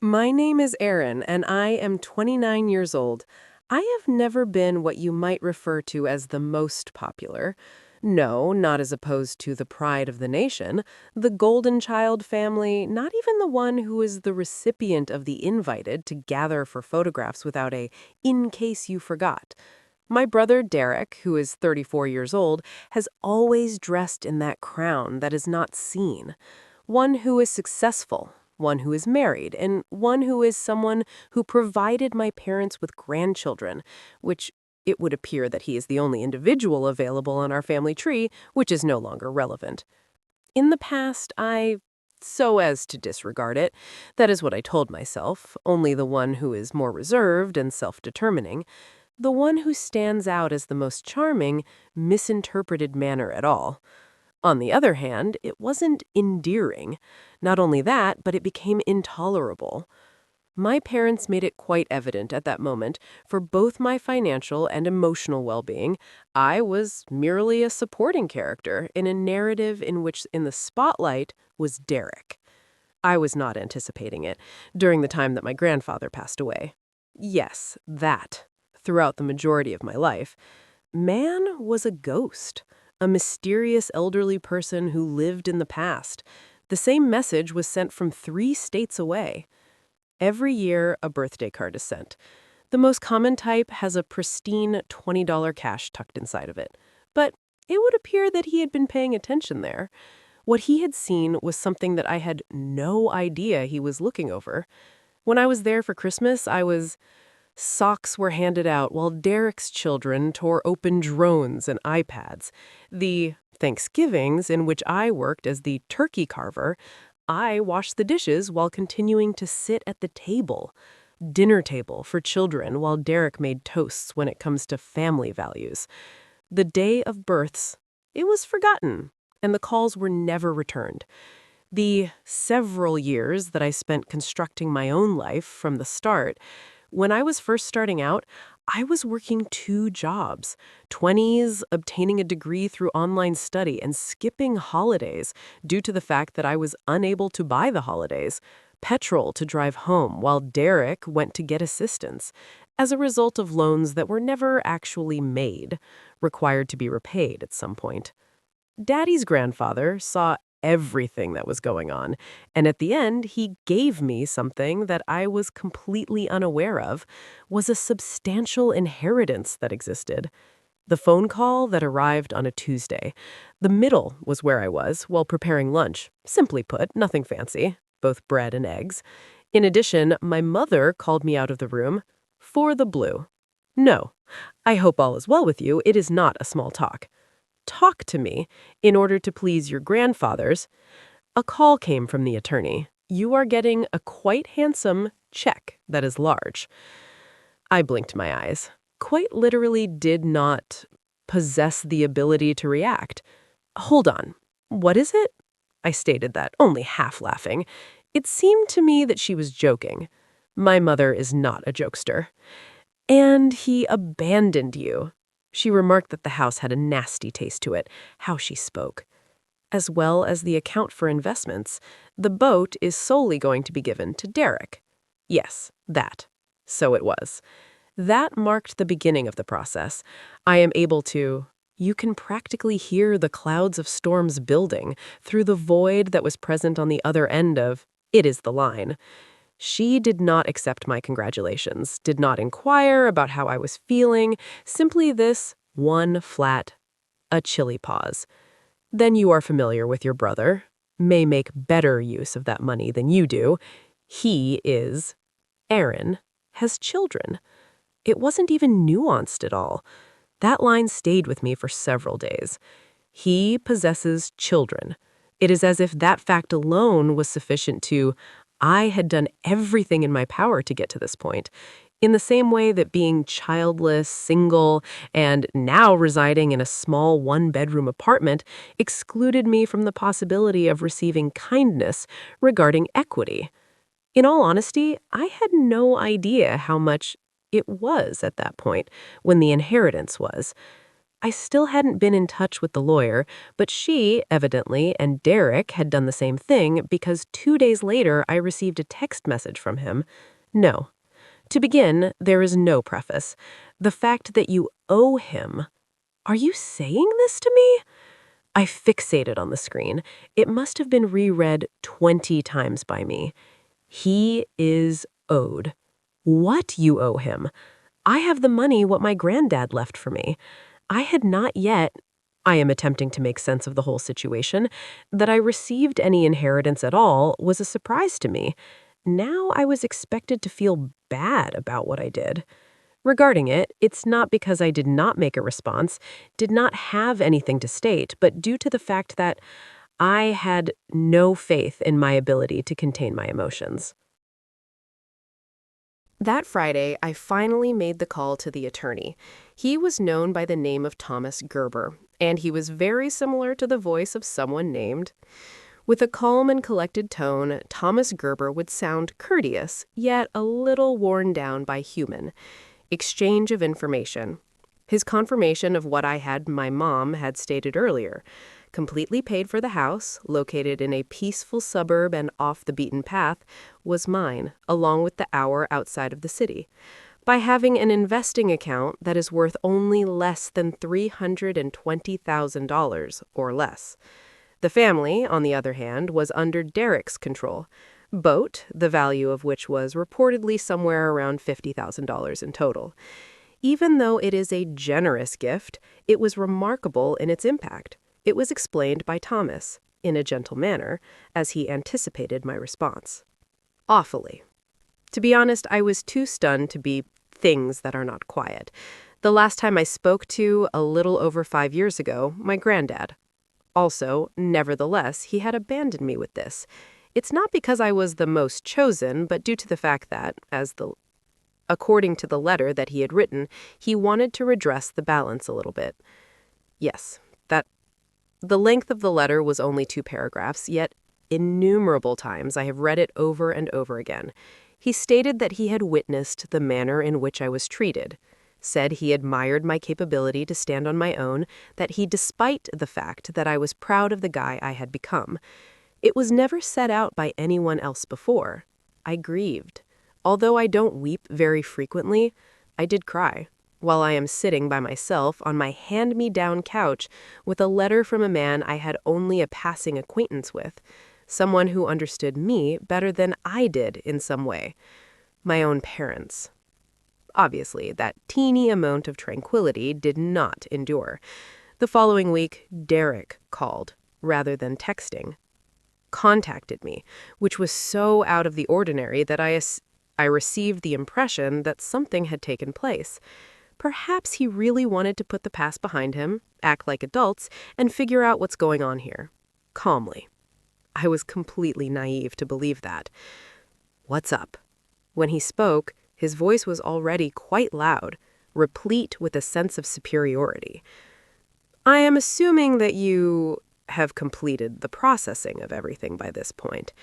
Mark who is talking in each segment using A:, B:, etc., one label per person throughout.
A: My name is Erin, and I am 29 years old. I have never been what you might refer to as the most popular. No, not as opposed to the pride of the nation, the golden child family, not even the one who is the recipient of the invited to gather for photographs without a in case you forgot. My brother Derek, who is 34 years old, has always dressed in that crown that is not seen. One who is successful, one who is married, and one who is someone who provided my parents with grandchildren, which it would appear that he is the only individual available on our family tree, which is no longer relevant. In the past, so as to disregard it, that is what I told myself, only the one who is more reserved and self-determining, the one who stands out as the most charming, misinterpreted manner at all. On the other hand, it wasn't endearing. Not only that, but it became intolerable. My parents made it quite evident at that moment, for both my financial and emotional well-being, I was merely a supporting character in a narrative in which in the spotlight was Derek. I was not anticipating it during the time that my grandfather passed away. Yes, that, throughout the majority of my life, man was a ghost, a mysterious elderly person who lived in the past. The same message was sent from 3 states away. Every year, a birthday card is sent. The most common type has a pristine $20 cash tucked inside of it. But it would appear that he had been paying attention there. What he had seen was something that I had no idea he was looking over. When I was there for Christmas, Socks were handed out while Derek's children tore open drones and iPads. The Thanksgivings, in which I worked as the turkey carver, I washed the dishes while continuing to sit at the table. Dinner table for children while Derek made toasts when it comes to family values. The day of births, it was forgotten, and the calls were never returned. The several years that I spent constructing my own life from the start, when I was first starting out, I was working 2 jobs, 20s, obtaining a degree through online study and skipping holidays due to the fact that I was unable to buy the holidays, petrol to drive home while Derek went to get assistance, as a result of loans that were never actually made, required to be repaid at some point. Daddy's grandfather saw everything that was going on, and at the end, he gave me something that I was completely unaware of, was a substantial inheritance that existed. The phone call that arrived on a Tuesday. The middle was where I was while preparing lunch. Simply put, nothing fancy, both bread and eggs. In addition, my mother called me out of the room for the blue. No, I hope all is well with you. It is not a small talk. Talk to me in order to please your grandfathers. A call came from the attorney. You are getting a quite handsome check that is large. I blinked my eyes. Quite literally did not possess the ability to react. Hold on. What is it? I stated that, only half laughing. It seemed to me that she was joking. My mother is not a jokester. And he abandoned you. She remarked that the house had a nasty taste to it, how she spoke. As well as the account for investments, the boat is solely going to be given to Derek. Yes, that. So it was. That marked the beginning of the process. I am able to. You can practically hear the clouds of storms building through the void that was present on the other end of, it is the line. She did not accept my congratulations, did not inquire about how I was feeling, simply this one flat, a chilly pause. Then you are familiar with your brother, may make better use of that money than you do. He is, Aaron, has children. It wasn't even nuanced at all. That line stayed with me for several days. He possesses children. It is as if that fact alone was sufficient to, I had done everything in my power to get to this point. In the same way that being childless, single, and now residing in a small one-bedroom apartment excluded me from the possibility of receiving kindness regarding equity. In all honesty, I had no idea how much it was at that point, when the inheritance was. I still hadn't been in touch with the lawyer, but she, evidently, and Derek had done the same thing because 2 days later I received a text message from him. No. To begin, there is no preface. The fact that you owe him. Are you saying this to me? I fixated on the screen. It must have been reread 20 times by me. He is owed. What you owe him? I have the money what my granddad left for me. I had not yet, I am attempting to make sense of the whole situation, that I received any inheritance at all was a surprise to me. Now I was expected to feel bad about what I did. Regarding it, it's not because I did not make a response, did not have anything to state, but due to the fact that I had no faith in my ability to contain my emotions. That Friday, I finally made the call to the attorney. He was known by the name of Thomas Gerber, and he was very similar to the voice of someone named. With a calm and collected tone, Thomas Gerber would sound courteous, yet a little worn down by human. Exchange of information. His confirmation of what my mom had stated earlier. Completely paid for the house, located in a peaceful suburb and off the beaten path, was mine, along with the hour outside of the city. By having an investing account that is worth only less than $320,000 or less. The family, on the other hand, was under Derek's control. Boat, the value of which was reportedly somewhere around $50,000 in total. Even though it is a generous gift, it was remarkable in its impact. It was explained by Thomas, in a gentle manner, as he anticipated my response. Awfully. To be honest, I was too stunned to be things that are not quiet. The last time I spoke to, a little over 5 years ago, my granddad. Also, nevertheless, he had abandoned me with this. It's not because I was the most chosen, but due to the fact that, according to the letter that he had written, he wanted to redress the balance a little bit. Yes, the length of the letter was only 2 paragraphs, yet innumerable times I have read it over and over again. He stated that he had witnessed the manner in which I was treated, said he admired my capability to stand on my own, that despite the fact that I was proud of the guy I had become. It was never set out by anyone else before. I grieved. Although I don't weep very frequently, I did cry, while I am sitting by myself on my hand-me-down couch with a letter from a man I had only a passing acquaintance with, someone who understood me better than I did in some way. My own parents. Obviously, that teeny amount of tranquility did not endure. The following week, Derek called, rather than texting. Contacted me, which was so out of the ordinary that I received the impression that something had taken place. Perhaps he really wanted to put the past behind him, act like adults, and figure out what's going on here. Calmly. I was completely naive to believe that. "What's up?" When he spoke, his voice was already quite loud, replete with a sense of superiority. "I am assuming that you have completed the processing of everything by this point."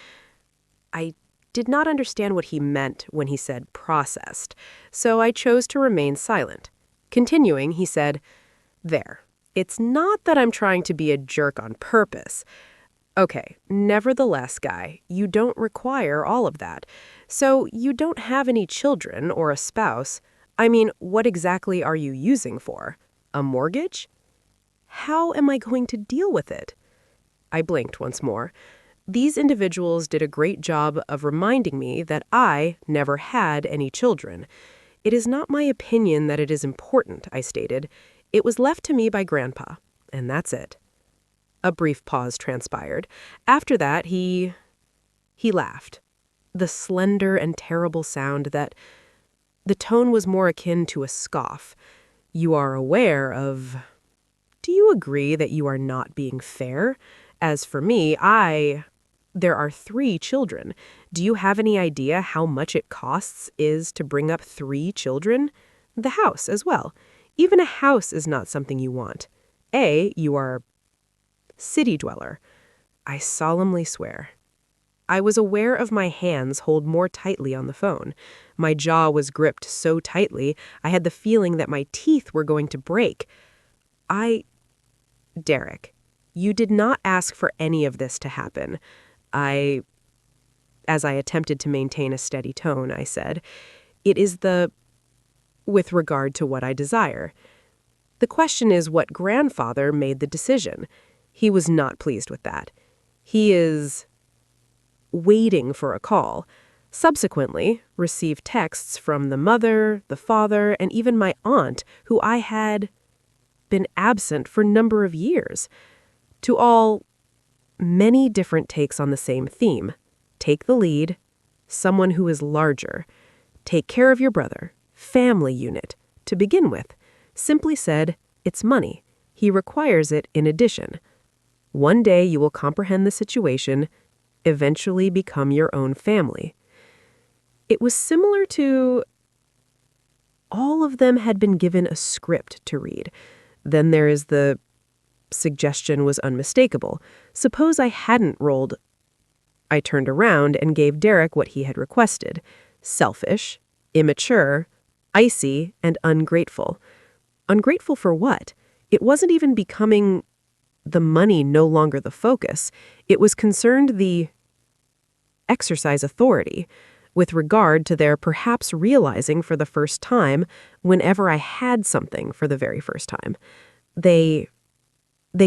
A: I did not understand what he meant when he said processed, so I chose to remain silent. Continuing, he said, "There. It's not that I'm trying to be a jerk on purpose. Okay, nevertheless, Guy, you don't require all of that. So you don't have any children or a spouse. I mean, what exactly are you using for? A mortgage? How am I going to deal with it?" I blinked once more. These individuals did a great job of reminding me that I never had any children. "It is not my opinion that it is important," I stated. "It was left to me by Grandpa, and that's it." A brief pause transpired. After that, he laughed. The slender and terrible sound that... The tone was more akin to a scoff. "You are aware of... Do you agree that you are not being fair? As for me, There are 3 children. Do you have any idea how much it costs to bring up 3 children? The house as well. Even a house is not something you want. You are city dweller. I solemnly swear." I was aware of my hands hold more tightly on the phone. My jaw was gripped so tightly, I had the feeling that my teeth were going to break. Derek, you did not ask for any of this to happen. I, as I attempted to maintain a steady tone, I said, it is with regard to what I desire. The question is what grandfather made the decision. He was not pleased with that. He is waiting for a call. Subsequently, received texts from the mother, the father, and even my aunt, who I had been absent for a number of years. To all, many different takes on the same theme. Take the lead, someone who is larger. Take care of your brother, family unit. To begin with, simply said, it's money. He requires it in addition. One day you will comprehend the situation, eventually become your own family. It was similar to all of them had been given a script to read. Then there is the suggestion was unmistakable. Suppose I hadn't rolled. I turned around and gave Derek what he had requested. Selfish, immature, icy, and ungrateful. Ungrateful for what? It wasn't even becoming the money no longer the focus. It was concerned the exercise authority with regard to their perhaps realizing for the first time whenever I had something for the very first time. They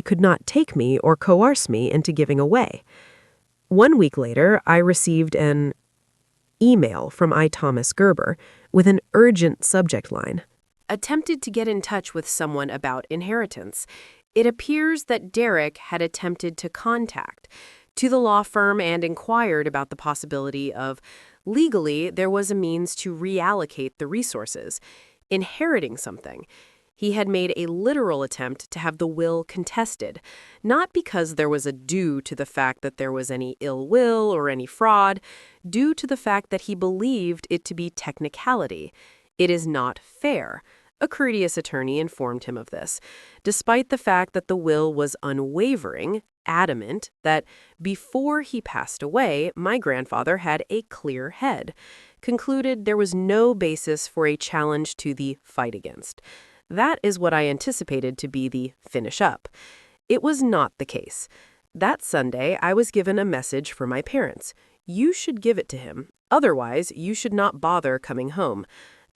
A: could not take me or coerce me into giving away. 1 week later, I received an email from I. Thomas Gerber with an urgent subject line. Attempted to get in touch with someone about inheritance. It appears that Derek had attempted to contact to the law firm and inquired about the possibility of legally there was a means to reallocate the resources, inheriting something. He had made a literal attempt to have the will contested, not because there was a due to the fact that there was any ill will or any fraud, due to the fact that he believed it to be technicality. It is not fair. A courteous attorney informed him of this, despite the fact that the will was unwavering, adamant that before he passed away, my grandfather had a clear head, concluded there was no basis for a challenge to the fight against. That is what I anticipated to be the finish up. It was not the case. That Sunday, I was given a message for my parents. You should give it to him. Otherwise, you should not bother coming home.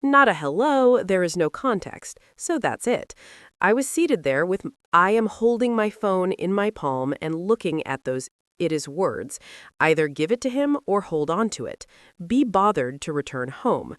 A: Not a hello, there is no context, so that's it. I was seated there I am holding my phone in my palm and looking at those it is words. Either give it to him or hold on to it. Be bothered to return home.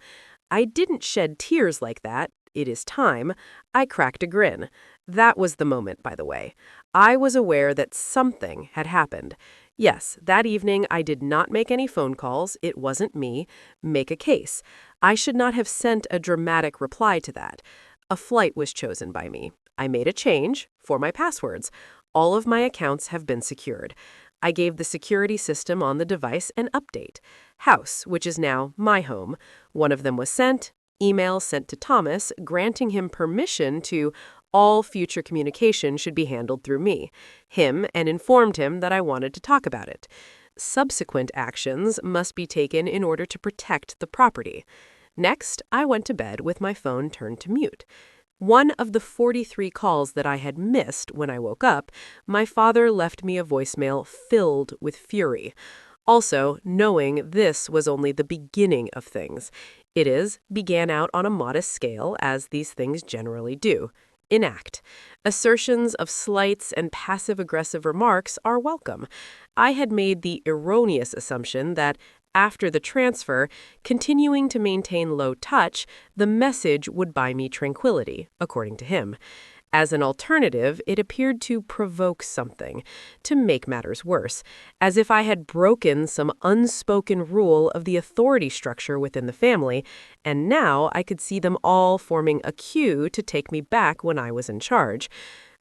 A: I didn't shed tears like that. It is time. I cracked a grin. That was the moment, by the way. I was aware that something had happened. Yes, that evening I did not make any phone calls. It wasn't me. Make a case. I should not have sent a dramatic reply to that. A flight was chosen by me. I made a change for my passwords. All of my accounts have been secured. I gave the security system on the device an update. House, which is now my home. One of them was sent. Email sent to Thomas, granting him permission to all future communication should be handled through me, him, and informed him that I wanted to talk about it. Subsequent actions must be taken in order to protect the property. Next, I went to bed with my phone turned to mute. One of the 43 calls that I had missed when I woke up, my father left me a voicemail filled with fury. Also, knowing this was only the beginning of things. Began out on a modest scale, as these things generally do. Enact. Assertions of slights and passive-aggressive remarks are welcome. I had made the erroneous assumption that, after the transfer, continuing to maintain low touch, the message would buy me tranquility, according to him. As an alternative, it appeared to provoke something, to make matters worse, as if I had broken some unspoken rule of the authority structure within the family, and now I could see them all forming a queue to take me back when I was in charge.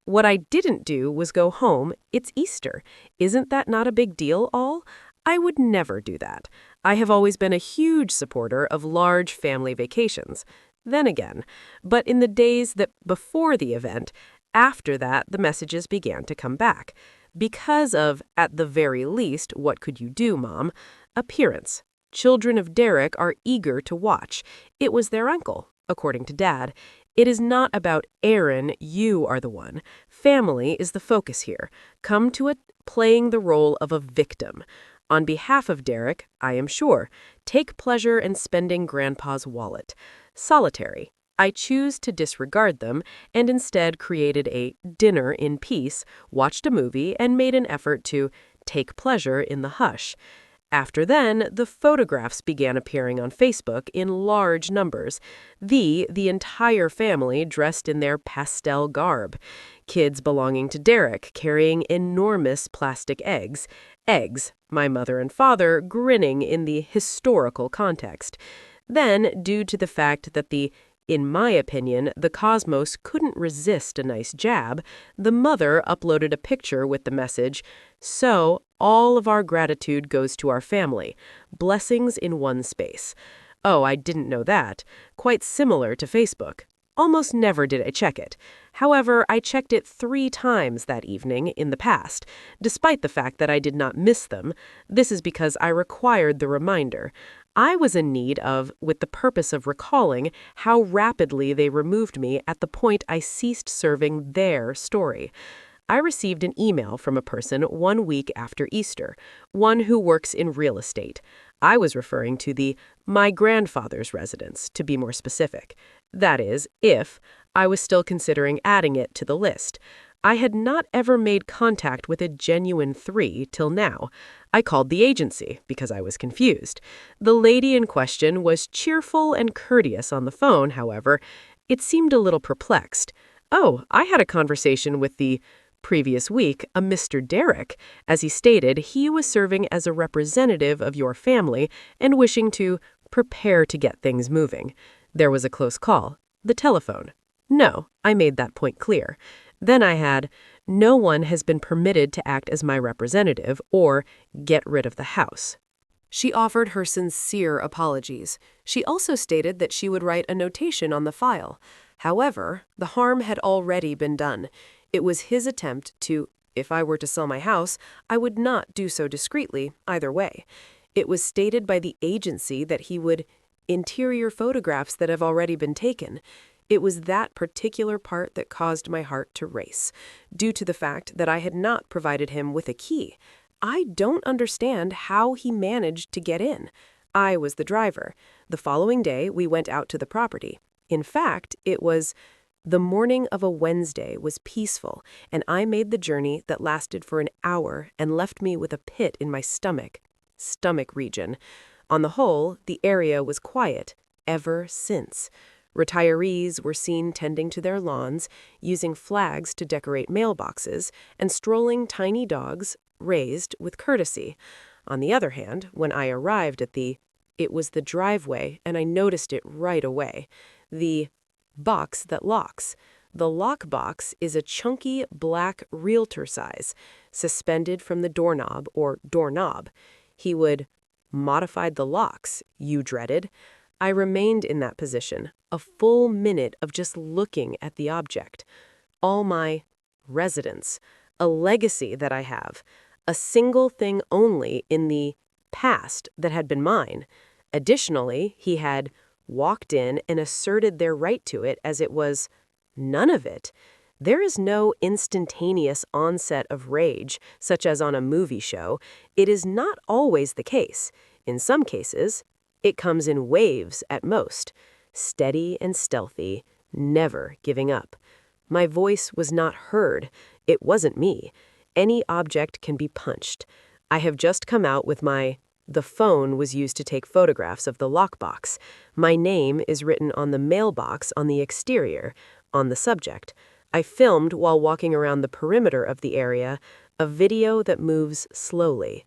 A: What I didn't do was go home. It's Easter. Isn't that not a big deal, all? I would never do that. I have always been a huge supporter of large family vacations. Then again, but in the days that before the event, after that, the messages began to come back. Because of, at the very least, what could you do, Mom? Appearance. Children of Derek are eager to watch. It was their uncle, according to Dad. It is not about Aaron, you are the one. Family is the focus here. Come to it playing the role of a victim. On behalf of Derek, I am sure, take pleasure in spending Grandpa's wallet. Solitary. I choose to disregard them and instead created a dinner in peace, watched a movie, and made an effort to take pleasure in the hush. After then, the photographs began appearing on Facebook in large numbers. The entire family dressed in their pastel garb. Kids belonging to Derek carrying enormous plastic eggs. Eggs, my mother and father grinning in the historical context. Then, due to the fact that in my opinion, the cosmos couldn't resist a nice jab, the mother uploaded a picture with the message, "So, all of our gratitude goes to our family. Blessings in one space." Oh, I didn't know that. Quite similar to Facebook. Almost never did I check it. However, I checked it 3 times that evening in the past, despite the fact that I did not miss them. This is because I required the reminder. I was in need of, with the purpose of recalling, how rapidly they removed me at the point I ceased serving their story. I received an email from a person 1 week after Easter, one who works in real estate. I was referring to my grandfather's residence, to be more specific. That is, if I was still considering adding it to the list. I had not ever made contact with a genuine 3 till now. I called the agency because I was confused. The lady in question was cheerful and courteous on the phone, however. It seemed a little perplexed. "Oh, I had a conversation with the previous week, a Mr. Derek. As he stated, he was serving as a representative of your family and wishing to prepare to get things moving." There was a close call. The telephone. No, I made that point clear. Then I had, "No one has been permitted to act as my representative or get rid of the house." She offered her sincere apologies. She also stated that she would write a notation on the file. However, the harm had already been done. It was his attempt to, if I were to sell my house, I would not do so discreetly, either way. It was stated by the agency that he would interior photographs that have already been taken. It was that particular part that caused my heart to race, due to the fact that I had not provided him with a key. I don't understand how he managed to get in. I was the driver. The following day, we went out to the property. In fact, the morning of a Wednesday was peaceful, and I made the journey that lasted for an hour and left me with a pit in my stomach region. On the whole, the area was quiet ever since. Retirees were seen tending to their lawns, using flags to decorate mailboxes, and strolling tiny dogs, raised with courtesy. On the other hand, when I arrived at it was the driveway, and I noticed it right away. The box that locks. The lock box is a chunky black realtor size, suspended from the doorknob or doorknob. He would modified the locks, you dreaded. I remained in that position, a full minute of just looking at the object. All my residence, a legacy that I have, a single thing only in the past that had been mine. Additionally, he had walked in and asserted their right to it as it was none of it. There is no instantaneous onset of rage, such as on a movie show. It is not always the case. In some cases, it comes in waves at most, steady and stealthy, never giving up. My voice was not heard. It wasn't me. Any object can be punched. I have just come out with the phone was used to take photographs of the lockbox. My name is written on the mailbox on the exterior, on the subject. I filmed while walking around the perimeter of the area, a video that moves slowly.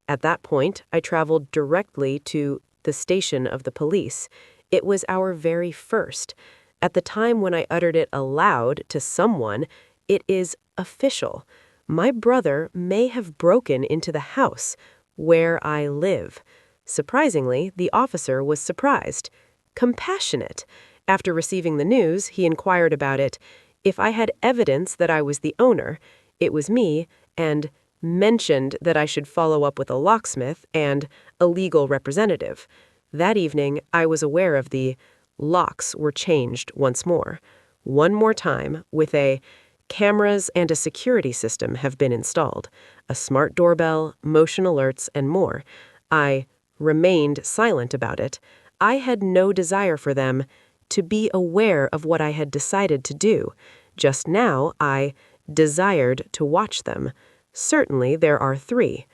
A: At that point, I traveled directly to the station of the police. It was our very first. At the time when I uttered it aloud to someone, it is official. My brother may have broken into the house where I live. Surprisingly, the officer was surprised. Compassionate. After receiving the news, he inquired about it. If I had evidence that I was the owner, it was me, and mentioned that I should follow up with a locksmith and a legal representative. That evening, I was aware of the locks were changed once more. One more time with a cameras and a security system have been installed, a smart doorbell, motion alerts, and more. I remained silent about it. I had no desire for them to be aware of what I had decided to do. Just now, I desired to watch them. Certainly, there are three.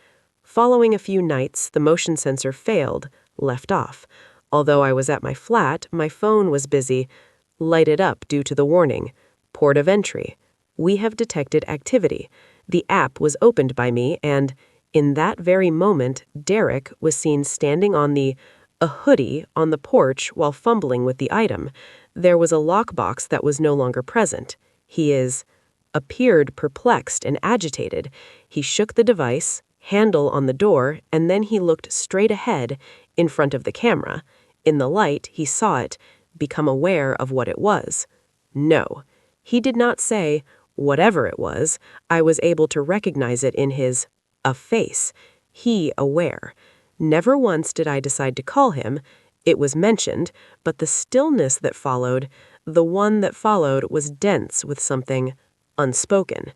A: Following a few nights, the motion sensor failed, left off. Although I was at my flat, my phone was busy, lighted up due to the warning. Port of entry. We have detected activity. The app was opened by me, and in that very moment, Derek was seen standing on a hoodie on the porch while fumbling with the item. There was a lockbox that was no longer present. Appeared perplexed and agitated. He shook the device, handle on the door, and then he looked straight ahead in front of the camera. In the light, he saw it, become aware of what it was. No, he did not say, whatever it was. I was able to recognize it in a face. He aware. Never once did I decide to call him. It was mentioned, but the stillness that followed, the one that followed, was dense with something unspoken.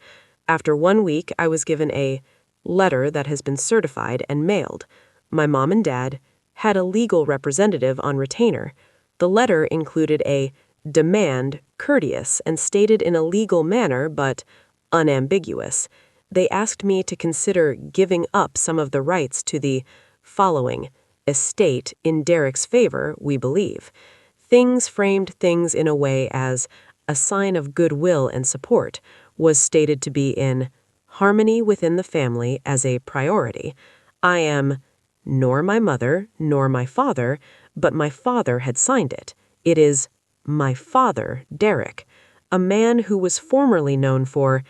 A: After 1 week, I was given a letter that has been certified and mailed. My mom and dad had a legal representative on retainer. The letter included a demand, courteous, and stated in a legal manner, but unambiguous. They asked me to consider giving up some of the rights to the following estate in Derek's favor, we believe. Things framed things in a way as a sign of goodwill and support, was stated to be in harmony within the family as a priority. I am nor my mother nor my father, but my father had signed it. It is my father, Derek, a man who was formerly known for,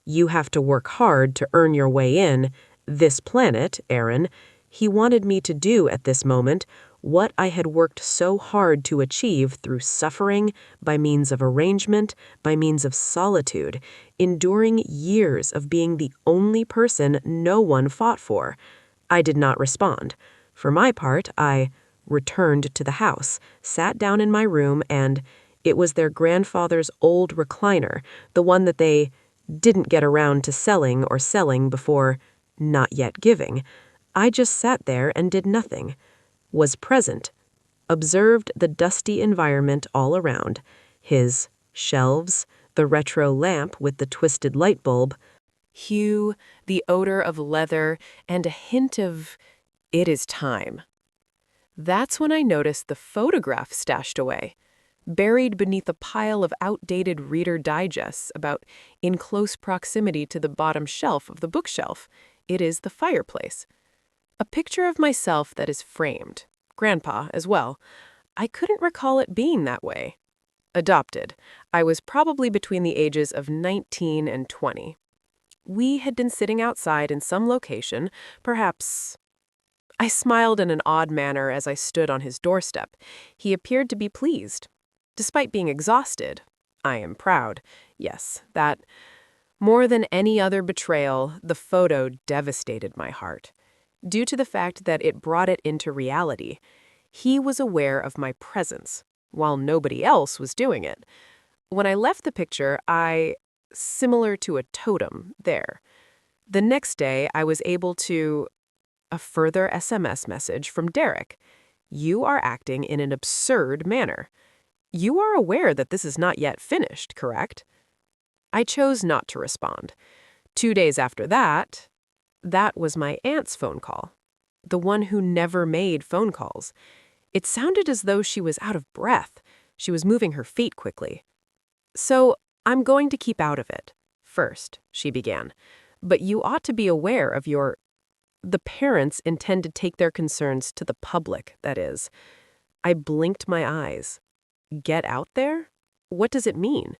A: you have to work hard to earn your way in, this planet, Aaron. He wanted me to do at this moment what I had worked so hard to achieve through suffering, by means of arrangement, by means of solitude, enduring years of being the only person no one fought for. I did not respond. For my part, I returned to the house, sat down in my room, and it was their grandfather's old recliner, the one that they didn't get around to selling before not yet giving. I just sat there and did nothing, was present, observed the dusty environment all around, his shelves, the retro lamp with the twisted light bulb, hue, the odor of leather, and a hint of, it is time. That's when I noticed the photograph stashed away, buried beneath a pile of outdated Reader Digests about in close proximity to the bottom shelf of the bookshelf. It is the fireplace. A picture of myself that is framed. Grandpa as well. I couldn't recall it being that way. Adopted. I was probably between the ages of 19 and 20. We had been sitting outside in some location, perhaps. I smiled in an odd manner as I stood on his doorstep. He appeared to be pleased. Despite being exhausted, I am proud. Yes, that, more than any other betrayal, the photo devastated my heart. Due to the fact that it brought it into reality, he was aware of my presence, while nobody else was doing it. When I left the picture, similar to a totem, there. The next day, I was able to, a further SMS message from Derek. You are acting in an absurd manner. You are aware that this is not yet finished, correct? I chose not to respond. 2 days after that was my aunt's phone call, the one who never made phone calls. It sounded as though she was out of breath. She was moving her feet quickly. So, I'm going to keep out of it. First, she began. But you ought to be aware of the parents intend to take their concerns to the public, that is. I blinked my eyes. Get out there? What does it mean?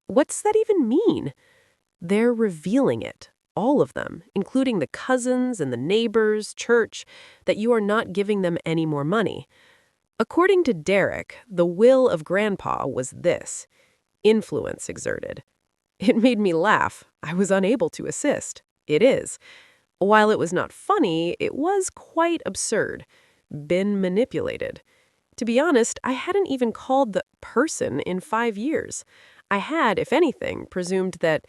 A: What's that even mean? They're revealing it. All of them, including the cousins and the neighbors, church, that you are not giving them any more money. According to Derek, the will of Grandpa was this: influence exerted. It made me laugh. I was unable to assist. It is. While it was not funny, it was quite absurd. Been manipulated. To be honest, I hadn't even called the person in 5 years. I had, if anything, presumed that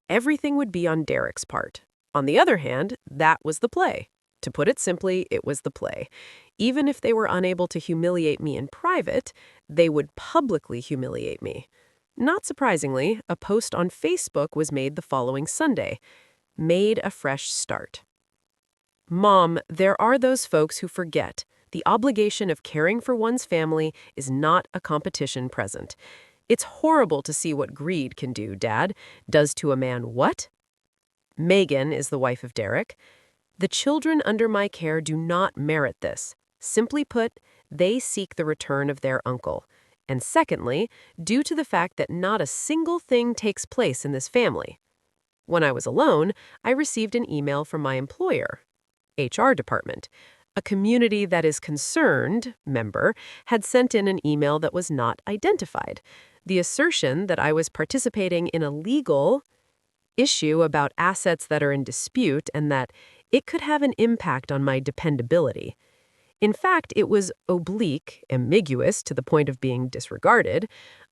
A: everything would be on Derek's part. On the other hand, that was the play. To put it simply, it was the play. Even if they were unable to humiliate me in private, they would publicly humiliate me. Not surprisingly, a post on Facebook was made the following Sunday. Made a fresh start. Mom, there are those folks who forget the obligation of caring for one's family is not a competition present. It's horrible to see what greed can do, Dad. Does to a man what? Megan is the wife of Derek. The children under my care do not merit this. Simply put, they seek the return of their uncle. And secondly, due to the fact that not a single thing takes place in this family. When I was alone, I received an email from my employer, HR department. A community that is concerned member had sent in an email that was not identified. The assertion that I was participating in a legal issue about assets that are in dispute and that it could have an impact on my dependability. In fact, it was oblique, ambiguous to the point of being disregarded.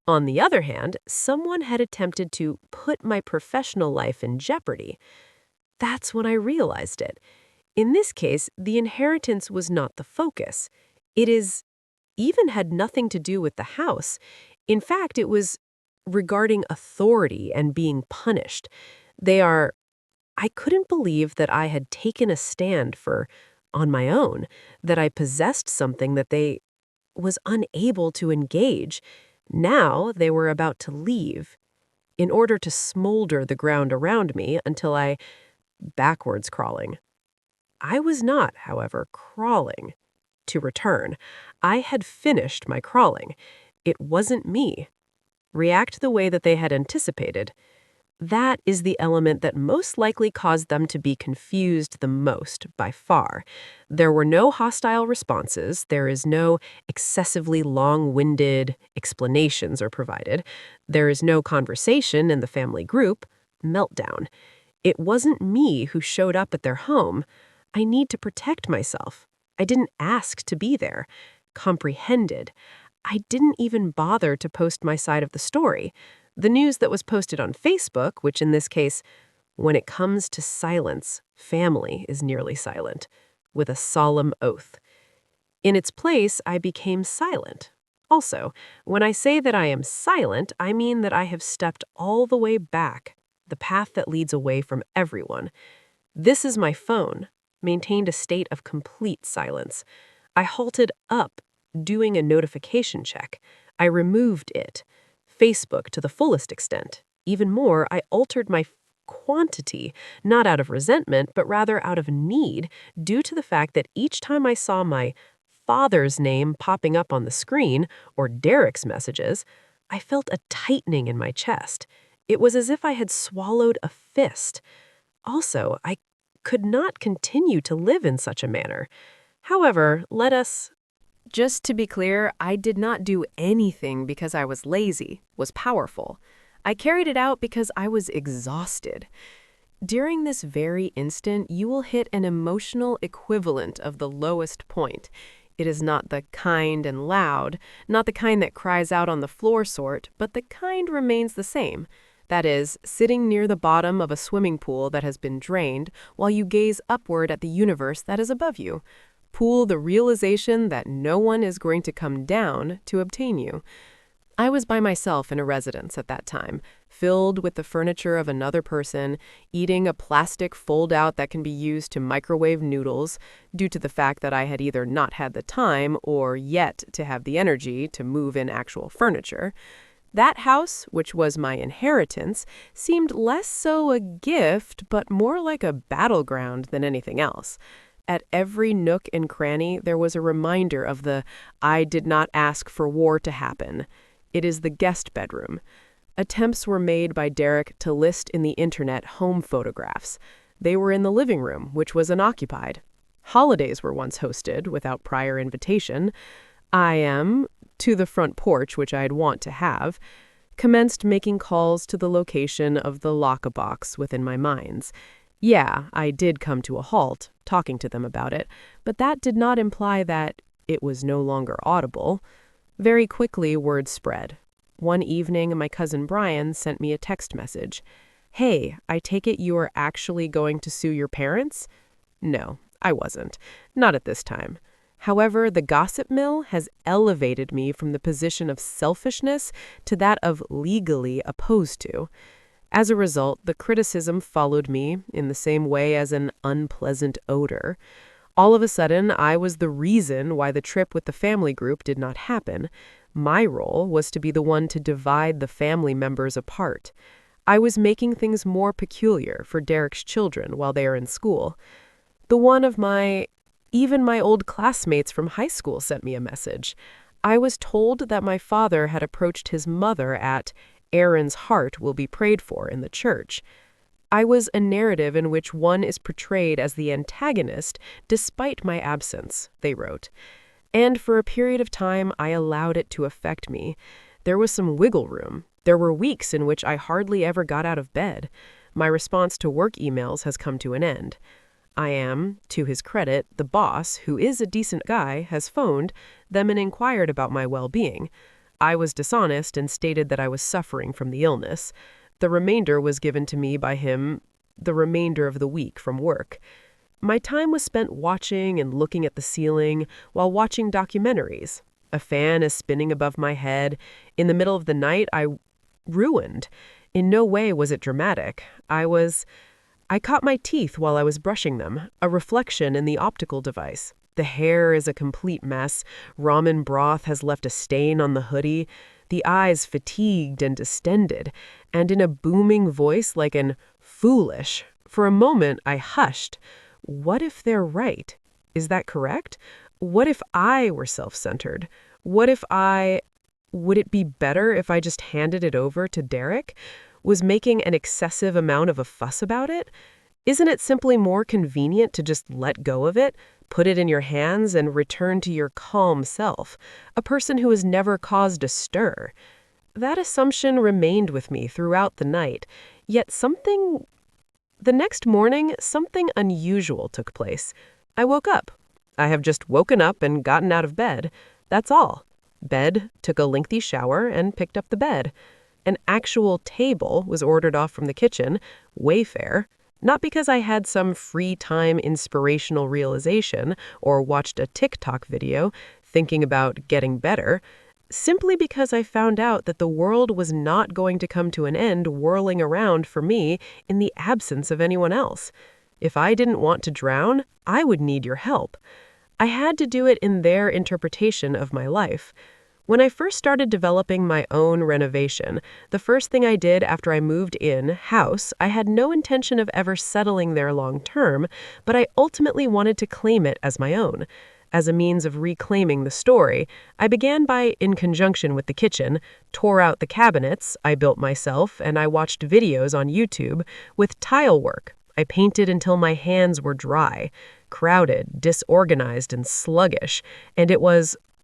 A: On the other hand, someone had attempted to put my professional life in jeopardy. That's when I realized it. In this case, the inheritance was not the focus. Even had nothing to do with the house. In fact, it was regarding authority and being punished. I couldn't believe that I had taken a stand on my own, that I possessed something that they was unable to engage. Now they were about to leave, in order to smolder the ground around me until backwards crawling. I was not, however, crawling to return. I had finished my crawling. It wasn't me. React the way that they had anticipated. That is the element that most likely caused them to be confused the most, by far. There were no hostile responses. There is no excessively long-winded explanations are provided. There is no conversation in the family group. Meltdown. It wasn't me who showed up at their home. I need to protect myself. I didn't ask to be there. Comprehended. I didn't even bother to post my side of the story. The news that was posted on Facebook, which in this case, when it comes to silence, family is nearly silent, with a solemn oath. In its place, I became silent. Also, when I say that I am silent, I mean that I have stepped all the way back, the path that leads away from everyone. This is my phone, maintained a state of complete silence. I halted up, doing a notification check. I removed it. Facebook to the fullest extent. Even more, I altered my quantity, not out of resentment, but rather out of need, due to the fact that each time I saw my father's name popping up on the screen, or Derek's messages, I felt a tightening in my chest. It was as if I had swallowed a fist. Also, I could not continue to live in such a manner. However, Just to be clear, I did not do anything because I was lazy, was powerful. I carried it out because I was exhausted. During this very instant, you will hit an emotional equivalent of the lowest point. It is not the kind and loud, not the kind that cries out on the floor sort, but the kind remains the same. That is, sitting near the bottom of a swimming pool that has been drained while you gaze upward at the universe that is above you. Pool the realization that no one is going to come down to obtain you. I was by myself in a residence at that time, filled with the furniture of another person, eating a plastic fold-out that can be used to microwave noodles, due to the fact that I had either not had the time or yet to have the energy to move in actual furniture. That house, which was my inheritance, seemed less so a gift, but more like a battleground than anything else. At every nook and cranny, there was a reminder of the "I did not ask for war to happen." It is the guest bedroom. Attempts were made by Derek to list in the internet home photographs. They were in the living room, which was unoccupied. Holidays were once hosted without prior invitation. To the front porch, which I'd want to have, commenced making calls to the location of the lock-a-box within my minds. Yeah, I did come to a halt, talking to them about it, but that did not imply that it was no longer audible. Very quickly, word spread. One evening, my cousin Brian sent me a text message. "Hey, I take it you are actually going to sue your parents?" No, I wasn't. Not at this time. However, the gossip mill has elevated me from the position of selfishness to that of legally opposed to. As a result, the criticism followed me in the same way as an unpleasant odor. All of a sudden, I was the reason why the trip with the family group did not happen. My role was to be the one to divide the family members apart. I was making things more peculiar for Derek's children while they are in school. The one of even my old classmates from high school sent me a message. I was told that my father had approached his mother at Aaron's heart will be prayed for in the church. I was a narrative in which one is portrayed as the antagonist despite my absence, they wrote. And for a period of time, I allowed it to affect me. There was some wiggle room. There were weeks in which I hardly ever got out of bed. My response to work emails has come to an end. I am, to his credit, the boss, who is a decent guy, has phoned them and inquired about my well-being. I was dishonest and stated that I was suffering from the illness. The remainder was given to me by him the remainder of the week from work. My time was spent watching and looking at the ceiling while watching documentaries. A fan is spinning above my head. In the middle of the night, I ruined. In no way was it dramatic. I caught my teeth while I was brushing them, a reflection in the optical device. The hair is a complete mess. Ramen broth has left a stain on the hoodie. The eyes fatigued and distended, and in a booming voice like an foolish. For a moment, I hushed. What if they're right? Is that correct? What if I were self-centered? Would it be better if I just handed it over to Derek? Was making an excessive amount of a fuss about it? Isn't it simply more convenient to just let go of it, put it in your hands, and return to your calm self, a person who has never caused a stir? That assumption remained with me throughout the night, yet the next morning, something unusual took place. I woke up. I have just woken up and gotten out of bed. That's all. Bed, took a lengthy shower, and picked up the bed. An actual table was ordered off from the kitchen, Wayfair, not because I had some free time inspirational realization or watched a TikTok video thinking about getting better, simply because I found out that the world was not going to come to an end whirling around for me in the absence of anyone else. If I didn't want to drown, I would need your help. I had to do it in their interpretation of my life. When I first started developing my own renovation, the first thing I did after I moved in-house, I had no intention of ever settling there long-term, but I ultimately wanted to claim it as my own. As a means of reclaiming the story, I began by, in conjunction with the kitchen, tore out the cabinets I built myself, and I watched videos on YouTube with tile work. I painted until my hands were dry, crowded, disorganized, and sluggish, and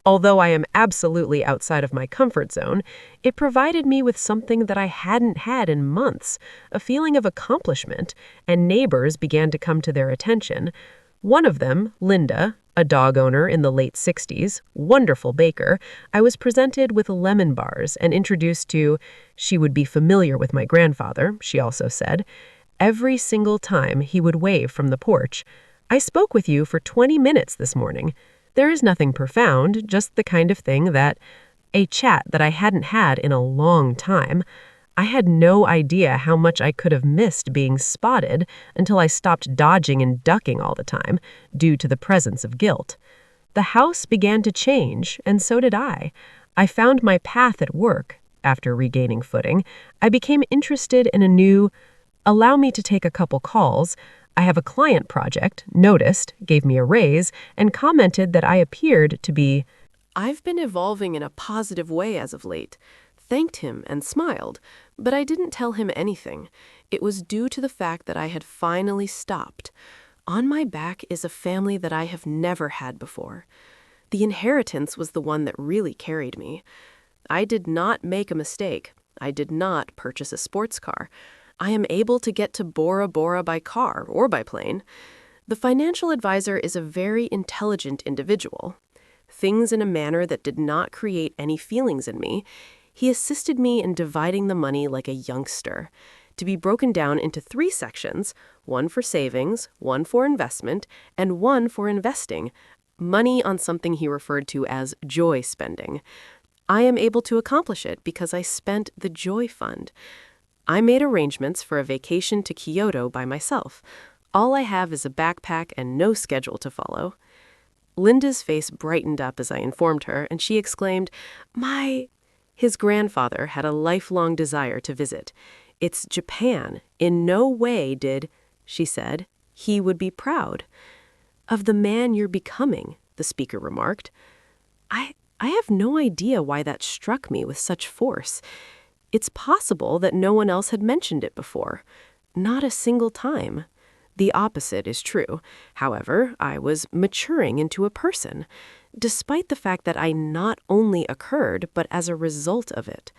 A: although I am absolutely outside of my comfort zone, it provided me with something that I hadn't had in months, a feeling of accomplishment, and neighbors began to come to their attention. One of them, Linda, a dog owner in the late 60s, wonderful baker, I was presented with lemon bars and introduced to. She would be familiar with my grandfather, she also said. Every single time he would wave from the porch. I spoke with you for 20 minutes this morning. There is nothing profound, just the kind of thing a chat that I hadn't had in a long time. I had no idea how much I could have missed being spotted until I stopped dodging and ducking all the time, due to the presence of guilt. The house began to change, and so did I. I found my path at work. After regaining footing, I became interested in a new, allow me to take a couple calls. I have a client project, noticed, gave me a raise, and commented that I appeared to be. I've been evolving in a positive way as of late. Thanked him and smiled, but I didn't tell him anything. It was due to the fact that I had finally stopped. On my back is a family that I have never had before. The inheritance was the one that really carried me. I did not make a mistake. I did not purchase a sports car. I am able to get to Bora Bora by car or by plane. The financial advisor is a very intelligent individual. Things in a manner that did not create any feelings in me. He assisted me in dividing the money like a youngster, to be broken down into 3 sections, one for savings, one for investment, and one for investing, money on something he referred to as joy spending. I am able to accomplish it because I spent the joy fund. I made arrangements for a vacation to Kyoto by myself. All I have is a backpack and no schedule to follow. Linda's face brightened up as I informed her, and she exclaimed, His grandfather had a lifelong desire to visit. It's Japan. In no way did, she said, he would be proud. Of the man you're becoming, the speaker remarked. I have no idea why that struck me with such force. It's possible that no one else had mentioned it before. Not a single time. The opposite is true. However, I was maturing into a person, despite the fact that I not only occurred, but as a result of it.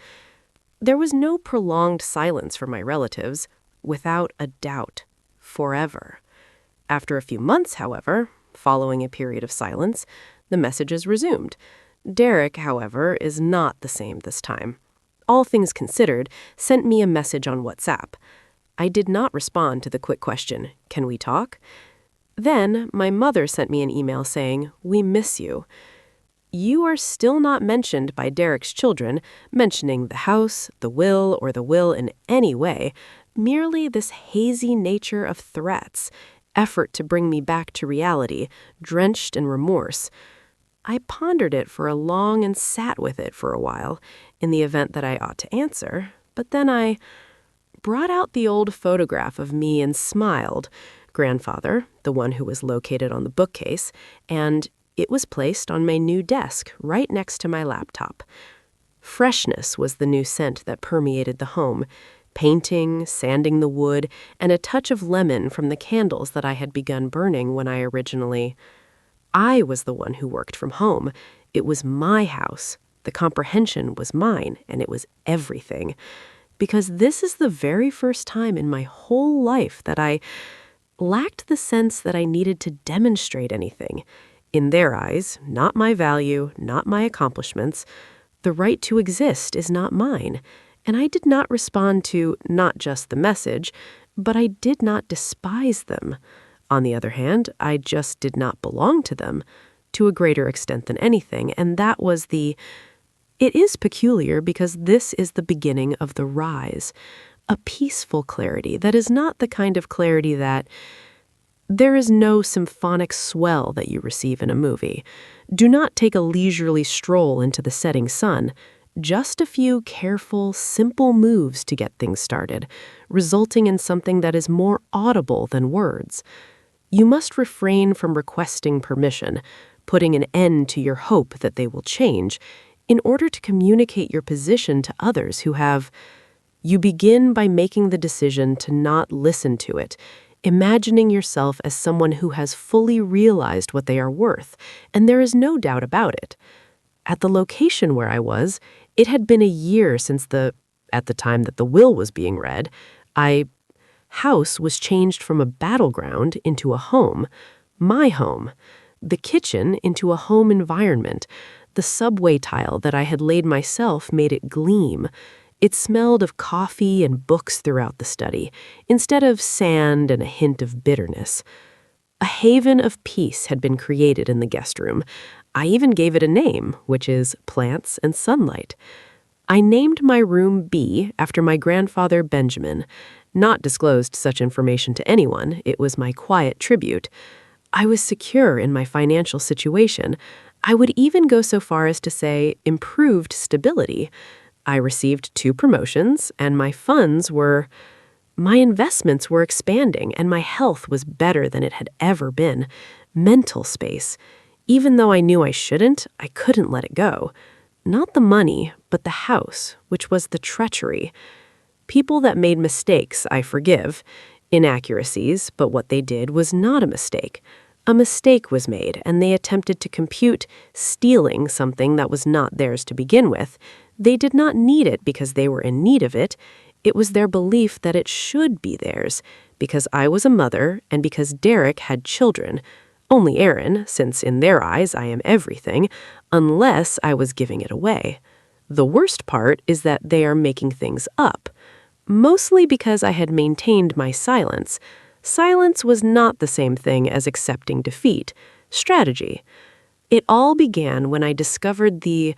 A: There was no prolonged silence from my relatives, without a doubt, forever. After a few months, however, following a period of silence, the messages resumed. Derek, however, is not the same this time. All things considered, sent me a message on WhatsApp. I did not respond to the quick question, "Can we talk?" Then, my mother sent me an email saying, "We miss you." You are still not mentioned by Derek's children, mentioning the house, the will, or the will in any way, merely this hazy nature of threats, effort to bring me back to reality, drenched in remorse. I pondered it for a long and sat with it for a while, in the event that I ought to answer, but then I brought out the old photograph of me and smiled, grandfather, the one who was located on the bookcase, and it was placed on my new desk right next to my laptop. Freshness was the new scent that permeated the home, painting, sanding the wood, and a touch of lemon from the candles that I had begun burning when I was the one who worked from home. It was my house. The comprehension was mine, and it was everything. Because this is the very first time in my whole life that I lacked the sense that I needed to demonstrate anything. In their eyes, not my value, not my accomplishments. The right to exist is not mine. And I did not respond to not just the message, but I did not despise them. On the other hand, I just did not belong to them, to a greater extent than anything, and that was It is peculiar because this is the beginning of the rise, a peaceful clarity that is not the kind of clarity that there is no symphonic swell that you receive in a movie. Do not take a leisurely stroll into the setting sun. Just a few careful, simple moves to get things started, resulting in something that is more audible than words. You must refrain from requesting permission, putting an end to your hope that they will change, in order to communicate your position to others who have. You begin by making the decision to not listen to it, imagining yourself as someone who has fully realized what they are worth, and there is no doubt about it. At the location where I was, it had been a year since at the time that the will was being read, house was changed from a battleground into a home, my home, the kitchen into a home environment. The subway tile that I had laid myself made it gleam. It smelled of coffee and books throughout the study, instead of sand and a hint of bitterness. A haven of peace had been created in the guest room. I even gave it a name, which is Plants and Sunlight. I named my room B after my grandfather Benjamin. Not disclosed such information to anyone. It was my quiet tribute. I was secure in my financial situation. I would even go so far as to say improved stability. I received 2 promotions, and my investments were expanding, and my health was better than it had ever been. Mental space. Even though I knew I shouldn't, I couldn't let it go. Not the money, but the house, which was the treachery. People that made mistakes, I forgive. Inaccuracies, but what they did was not a mistake. A mistake was made, and they attempted to compute stealing something that was not theirs to begin with. They did not need it because they were in need of it. It was their belief that it should be theirs, because I was a mother and because Derek had children. Only Aaron, since in their eyes I am everything, unless I was giving it away. The worst part is that they are making things up, mostly because I had maintained my silence. Silence was not the same thing as accepting defeat. Strategy. It all began when I discovered a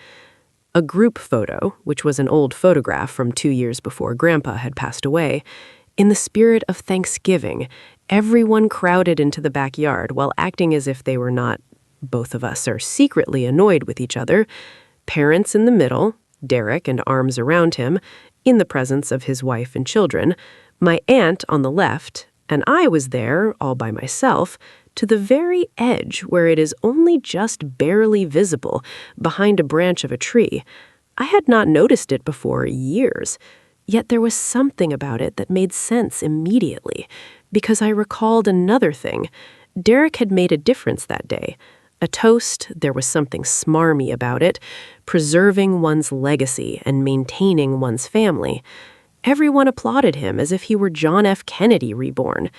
A: group photo, which was an old photograph from 2 years before Grandpa had passed away. In the spirit of Thanksgiving, everyone crowded into the backyard while acting as if they were not. Both of us are secretly annoyed with each other. Parents in the middle, Derek and arms around him, in the presence of his wife and children, my aunt on the left, and I was there, all by myself, to the very edge where it is only just barely visible behind a branch of a tree. I had not noticed it before years, yet there was something about it that made sense immediately, because I recalled another thing. Derek had made a difference that day. A toast, there was something smarmy about it, preserving one's legacy and maintaining one's family. Everyone applauded him as if he were John F. Kennedy reborn.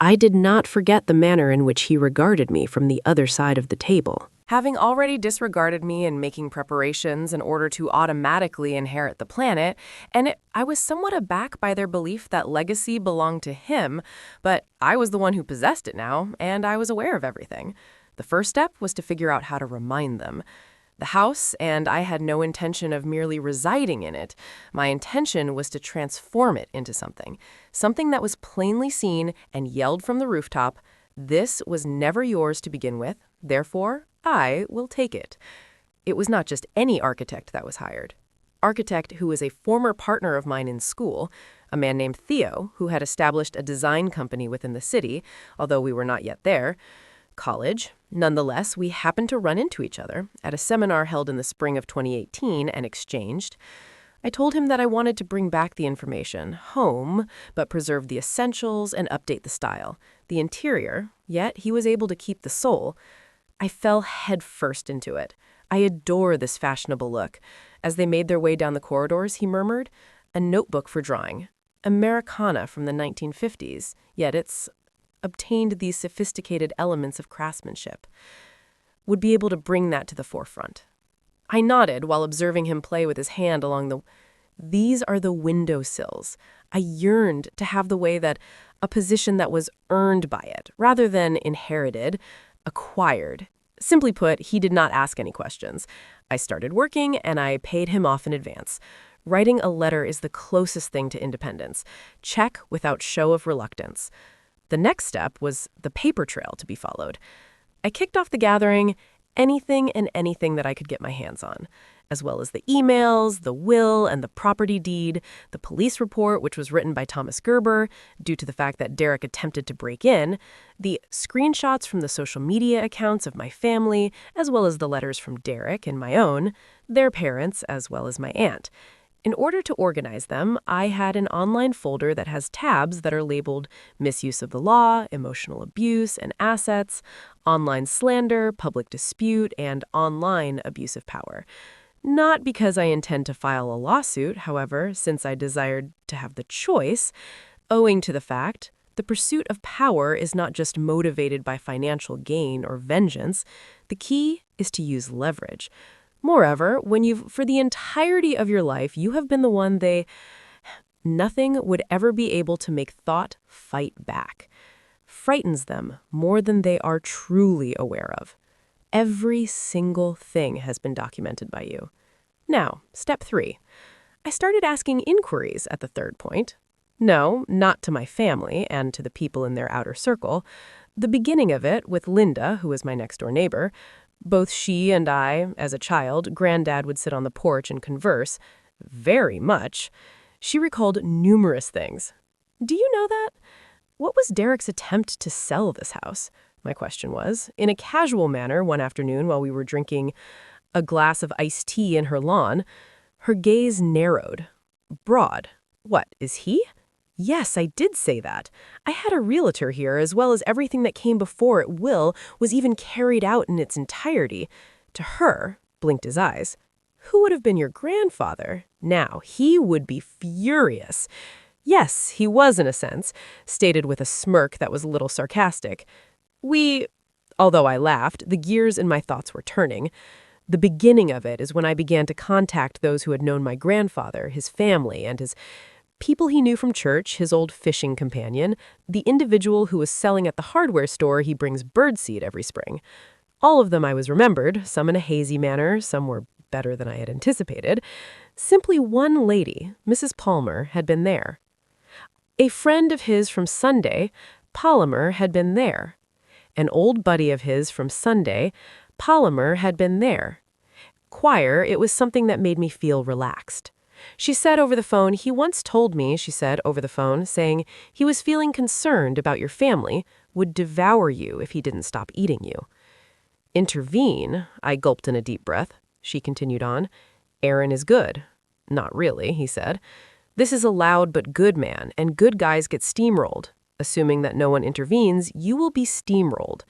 A: I did not forget the manner in which he regarded me from the other side of the table. Having already disregarded me in making preparations in order to automatically inherit the planet, I was somewhat aback by their belief that legacy belonged to him, but I was the one who possessed it now, and I was aware of everything. The first step was to figure out how to remind them. The house, and I had no intention of merely residing in it. My intention was to transform it into something that was plainly seen and yelled from the rooftop, "This was never yours to begin with, therefore I will take it." It was not just any architect that was hired. Architect who was a former partner of mine in school, a man named Theo, who had established a design company within the city, although we were not yet there. College. Nonetheless, we happened to run into each other at a seminar held in the spring of 2018 and exchanged. I told him that I wanted to bring back the information home, but preserve the essentials and update the style, the interior, yet he was able to keep the soul. I fell headfirst into it. I adore this fashionable look. As they made their way down the corridors, he murmured, "A notebook for drawing. Americana from the 1950s, yet it's obtained these sophisticated elements of craftsmanship. Would be able to bring that to the forefront." I nodded while observing him play with his hand along These are the windowsills. I yearned to have the way that a position that was earned by it, rather than inherited, acquired. Simply put, he did not ask any questions. I started working, and I paid him off in advance. Writing a letter is the closest thing to independence. Check without show of reluctance. The next step was the paper trail to be followed. I kicked off the gathering anything and anything that I could get my hands on, as well as the emails, the will, and the property deed, the police report, which was written by Thomas Gerber, due to the fact that Derek attempted to break in, the screenshots from the social media accounts of my family, as well as the letters from Derek and my own, their parents, as well as my aunt. In order to organize them, I had an online folder that has tabs that are labeled misuse of the law, emotional abuse and assets, online slander, public dispute, and online abuse of power. Not because I intend to file a lawsuit, however, since I desired to have the choice, owing to the fact the pursuit of power is not just motivated by financial gain or vengeance. The key is to use leverage. Moreover, for the entirety of your life, you have been the one nothing would ever be able to make thought fight back. Frightens them more than they are truly aware of. Every single thing has been documented by you. Now, step 3. I started asking inquiries at the third point. No, not to my family and to the people in their outer circle. The beginning of it with Linda, who was my next-door neighbor. Both she and I, as a child, Granddad would sit on the porch and converse. Very much. She recalled numerous things. "Do you know that? What was Derek's attempt to sell this house?" My question was, in a casual manner one afternoon while we were drinking a glass of iced tea in her lawn. Her gaze narrowed. "Broad. What, is he?" "Yes, I did say that. I had a realtor here, as well as everything that came before it was even carried out in its entirety." To her, blinked his eyes. "Who would have been your grandfather? Now, he would be furious." Yes, he was in a sense, stated with a smirk that was a little sarcastic. Although I laughed, the gears in my thoughts were turning. The beginning of it is when I began to contact those who had known my grandfather, his family, and his people he knew from church, his old fishing companion, the individual who was selling at the hardware store he brings birdseed every spring. All of them I was remembered, some in a hazy manner, some were better than I had anticipated. Simply one lady, Mrs. Palmer, had been there. A friend of his from Sunday, Palmer, had been there. An old buddy of his from Sunday, Palmer, had been there. Choir, it was something that made me feel relaxed. She said over the phone, he once told me, she said over the phone, saying he was feeling concerned about your family, would devour you if he didn't stop eating you. Intervene, I gulped in a deep breath. She continued on. Aaron is good. Not really, he said. This is a loud but good man, and good guys get steamrolled. Assuming that no one intervenes, you will be steamrolled.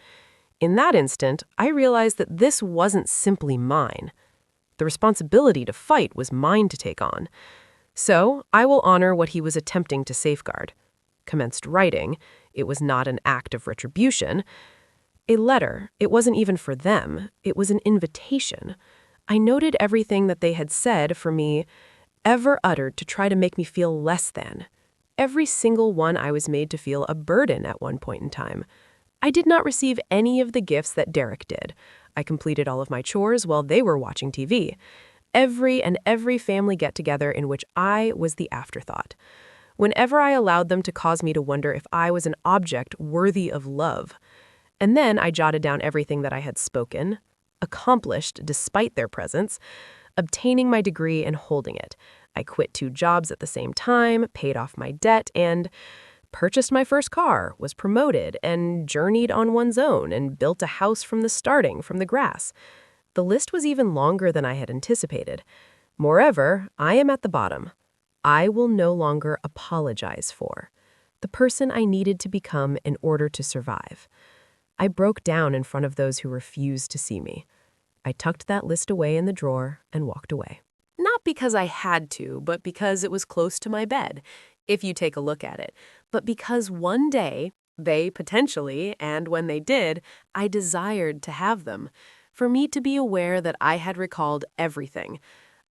A: In that instant, I realized that this wasn't simply mine. The responsibility to fight was mine to take on. So, I will honor what he was attempting to safeguard. Commenced writing. It was not an act of retribution. A letter. It wasn't even for them. It was an invitation. I noted everything that they had said for me, ever uttered to try to make me feel less than. Every single one I was made to feel a burden at one point in time. I did not receive any of the gifts that Derek did. I completed all of my chores while they were watching TV. Every family get-together in which I was the afterthought. Whenever I allowed them to cause me to wonder if I was an object worthy of love. And then I jotted down everything that I had spoken, accomplished despite their presence, obtaining my degree and holding it. I quit 2 jobs at the same time, paid off my debt, and purchased my first car, was promoted, and journeyed on one's own, and built a house from the grass. The list was even longer than I had anticipated. Moreover, I am at the bottom. I will no longer apologize for the person I needed to become in order to survive. I broke down in front of those who refused to see me. I tucked that list away in the drawer and walked away. Not because I had to, but because it was close to my bed, if you take a look at it. But because one day, they potentially, and when they did, I desired to have them. For me to be aware that I had recalled everything.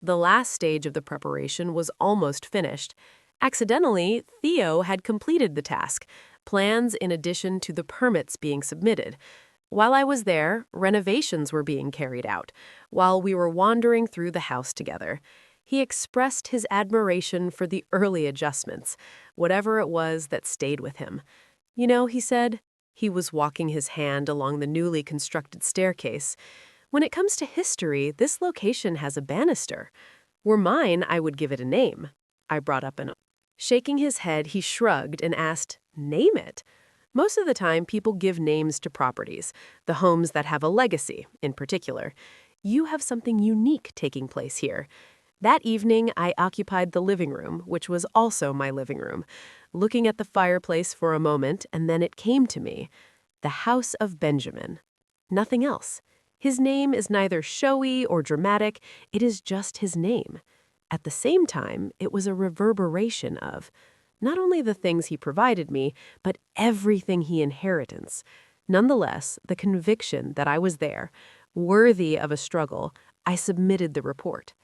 A: The last stage of the preparation was almost finished. Accidentally, Theo had completed the task, plans in addition to the permits being submitted. While I was there, renovations were being carried out, while we were wandering through the house together. He expressed his admiration for the early adjustments, whatever it was that stayed with him. You know, he said, he was walking his hand along the newly constructed staircase. When it comes to history, this location has a banister. Were mine, I would give it a name. I brought up an. Shaking his head, he shrugged and asked, Name it? Most of the time, people give names to properties, the homes that have a legacy, in particular. You have something unique taking place here. That evening, I occupied the living room, which was also my living room, looking at the fireplace for a moment, and then it came to me. The House of Benjamin. Nothing else. His name is neither showy or dramatic, it is just his name. At the same time, it was a reverberation of not only the things he provided me, but everything he inheritance. Nonetheless, the conviction that I was there, worthy of a struggle, I submitted the report.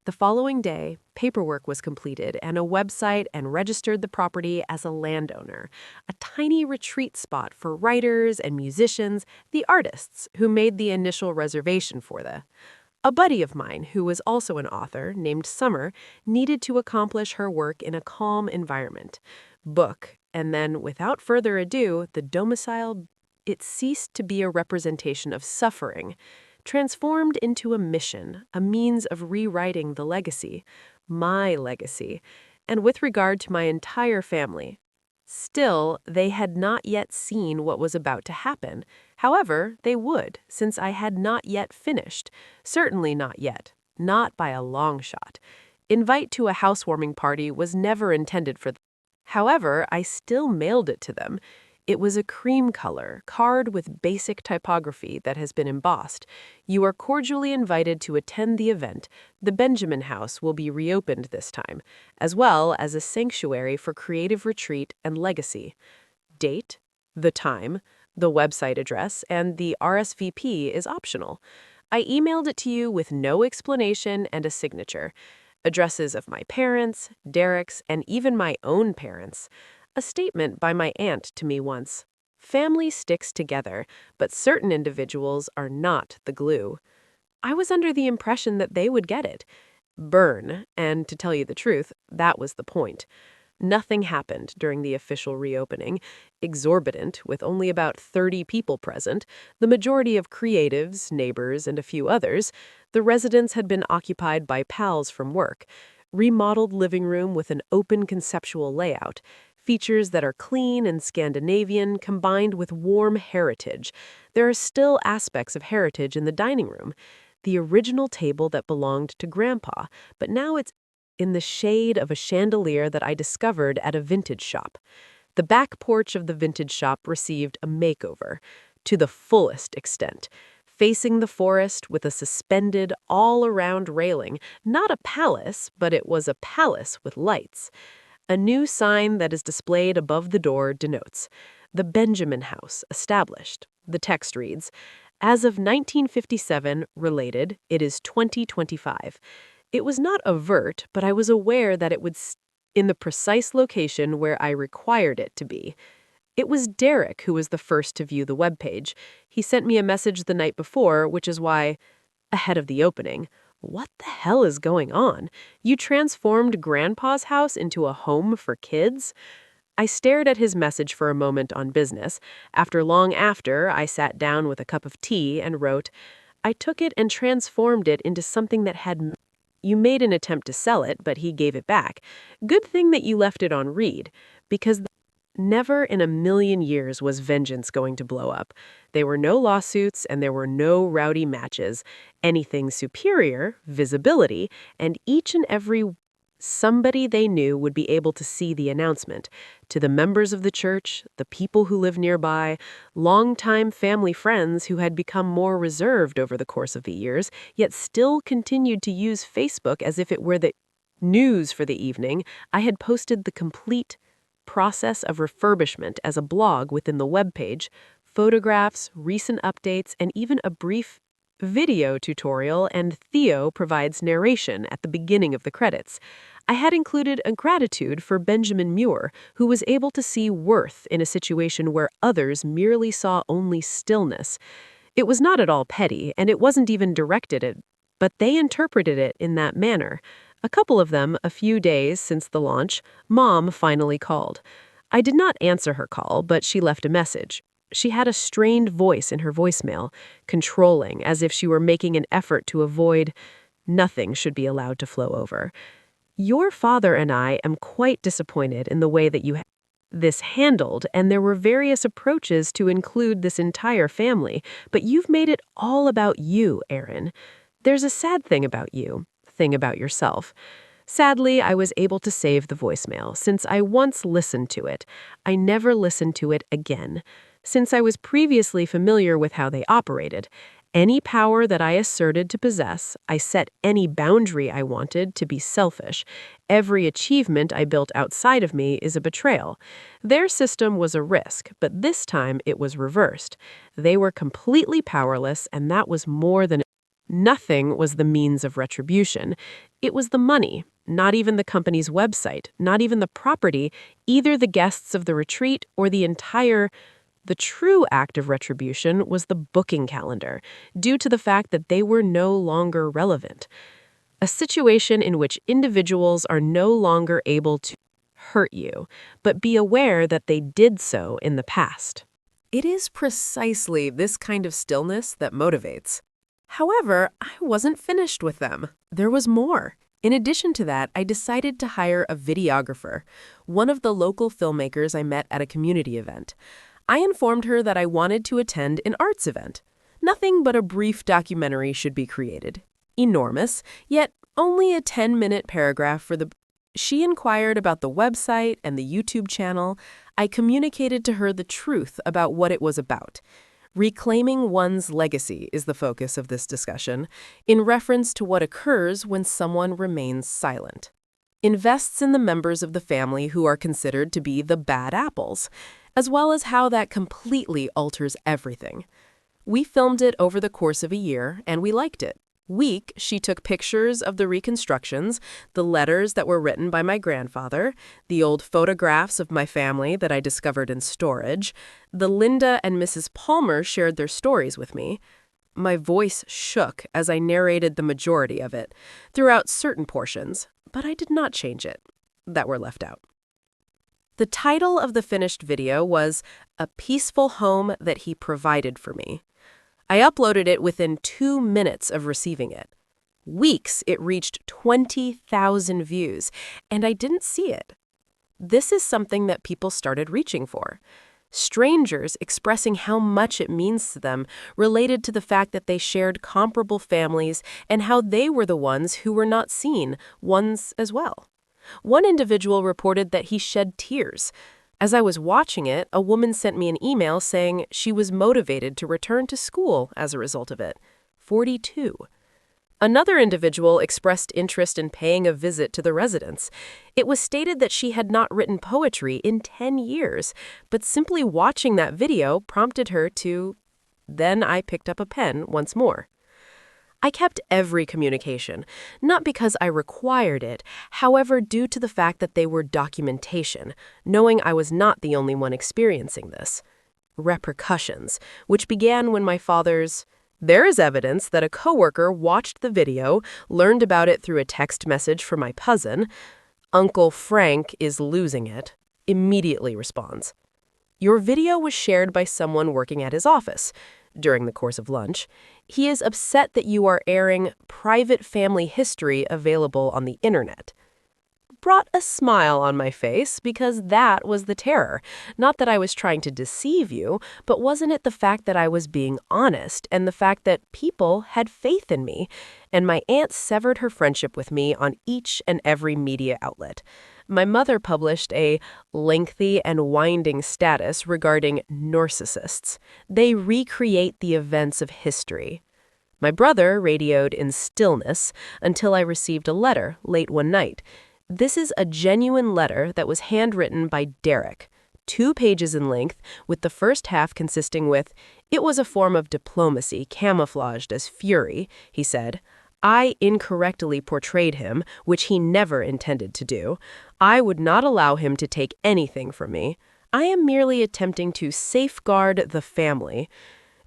A: The following day, paperwork was completed and a website and registered the property as a landowner, a tiny retreat spot for writers and musicians, the artists who made the initial reservation for the. A buddy of mine, who was also an author, named Summer, needed to accomplish her work in a calm environment. Book, and then, without further ado, the domicile, it ceased to be a representation of suffering, transformed into a mission, a means of rewriting the legacy, my legacy, and with regard to my entire family. Still, they had not yet seen what was about to happen. However, they would, since I had not yet finished. Certainly not yet. Not by a long shot. Invite to a housewarming party was never intended for them. However, I still mailed it to them. It was a cream color, card with basic typography that has been embossed. You are cordially invited to attend the event. The Benjamin House will be reopened this time, as well as a sanctuary for creative retreat and legacy. Date, the time, the website address, and the RSVP is optional. I emailed it to you with no explanation and a signature. Addresses of my parents, Derek's, and even my own parents. A statement by my aunt to me once. Family sticks together, but certain individuals are not the glue. I was under the impression that they would get it. Burn, and to tell you the truth, that was the point. Nothing happened during the official reopening. Exorbitant, with only about 30 people present, the majority of creatives, neighbors, and a few others. The residence had been occupied by pals from work. Remodeled living room with an open conceptual layout. Features that are clean and Scandinavian combined with warm heritage. There are still aspects of heritage in the dining room. The original table that belonged to Grandpa, but now it's in the shade of a chandelier that I discovered at a vintage shop. The back porch of the vintage shop received a makeover, to the fullest extent, facing the forest with a suspended all-around railing, not a palace, but it was a palace with lights. A new sign that is displayed above the door denotes, "The Benjamin House, established." The text reads, "As of 1957, related, it is 2025. It was not overt, but I was aware that it would in the precise location where I required it to be. It was Derek who was the first to view the webpage. He sent me a message the night before, which is why, ahead of the opening, what the hell is going on? You transformed Grandpa's house into a home for kids? I stared at his message for a moment on business. Long after, I sat down with a cup of tea and wrote, I took it and transformed it into something that had. You made an attempt to sell it, but he gave it back. Good thing that you left it on read, because never in a million years was vengeance going to blow up. There were no lawsuits and there were no rowdy matches. Anything superior, visibility, and each and every somebody they knew would be able to see the announcement. To the members of the church, the people who live nearby, longtime family friends who had become more reserved over the course of the years, yet still continued to use Facebook as if it were the news for the evening, I had posted the complete process of refurbishment as a blog within the webpage, photographs, recent updates, and even a brief video tutorial, and Theo provides narration at the beginning of the credits. I had included a gratitude for Benjamin Muir, who was able to see worth in a situation where others merely saw only stillness. It was not at all petty, and it wasn't even directed at, but they interpreted it in that manner. A couple of them, a few days since the launch, Mom finally called. I did not answer her call, but she left a message. She had a strained voice in her voicemail, controlling, as if she were making an effort to avoid. Nothing should be allowed to flow over. Your father and I am quite disappointed in the way that you this handled, and there were various approaches to include this entire family, but you've made it all about you, Aaron. There's a sad thing about you, thing about yourself. Sadly, I was able to save the voicemail. Since I once listened to it, I never listened to it again. Since I was previously familiar with how they operated, any power that I asserted to possess, I set any boundary I wanted to be selfish. Every achievement I built outside of me is a betrayal. Their system was a risk, but this time it was reversed. They were completely powerless, and that was more than. Nothing was the means of retribution. It was the money, not even the company's website, not even the property, either the guests of the retreat or the entire. The true act of retribution was the booking calendar, due to the fact that they were no longer relevant. A situation in which individuals are no longer able to hurt you, but be aware that they did so in the past. It is precisely this kind of stillness that motivates. However, I wasn't finished with them. There was more. In addition to that, I decided to hire a videographer, one of the local filmmakers I met at a community event. I informed her that I wanted to attend an arts event. Nothing but a brief documentary should be created. Enormous, yet only a 10-minute paragraph for the. She inquired about the website and the YouTube channel. I communicated to her the truth about what it was about. Reclaiming one's legacy is the focus of this discussion, in reference to what occurs when someone remains silent. Invests in the members of the family who are considered to be the bad apples, as well as how that completely alters everything. We filmed it over the course of a year, and we liked it. Week, she took pictures of the reconstructions, the letters that were written by my grandfather, the old photographs of my family that I discovered in storage. The Linda and Mrs. Palmer shared their stories with me. My voice shook as I narrated the majority of it, throughout certain portions, but I did not change it. That were left out. The title of the finished video was A Peaceful Home That He Provided for Me. I uploaded it within 2 minutes of receiving it. Weeks, it reached 20,000 views, and I didn't see it. This is something that people started reaching for. Strangers expressing how much it means to them related to the fact that they shared comparable families and how they were the ones who were not seen, ones as well. One individual reported that he shed tears. As I was watching it, a woman sent me an email saying she was motivated to return to school as a result of it. 42. Another individual expressed interest in paying a visit to the residence. It was stated that she had not written poetry in 10 years, but simply watching that video prompted her to... Then I picked up a pen once more. I kept every communication, not because I required it, however, due to the fact that they were documentation, knowing I was not the only one experiencing this. Repercussions, which began when my father's... There is evidence that a coworker watched the video, learned about it through a text message from my cousin. Uncle Frank is losing it. Immediately responds. Your video was shared by someone working at his office during the course of lunch. He is upset that you are airing private family history available on the internet. Brought a smile on my face because that was the terror. Not that I was trying to deceive you, but wasn't it the fact that I was being honest and the fact that people had faith in me? And my aunt severed her friendship with me on each and every media outlet. My mother published a lengthy and winding status regarding narcissists. They recreate the events of history. My brother radioed in stillness until I received a letter late one night. This is a genuine letter that was handwritten by Derek, 2 pages in length, with the first half consisting with, "It was a form of diplomacy camouflaged as fury," he said. I incorrectly portrayed him, which he never intended to do. I would not allow him to take anything from me. I am merely attempting to safeguard the family.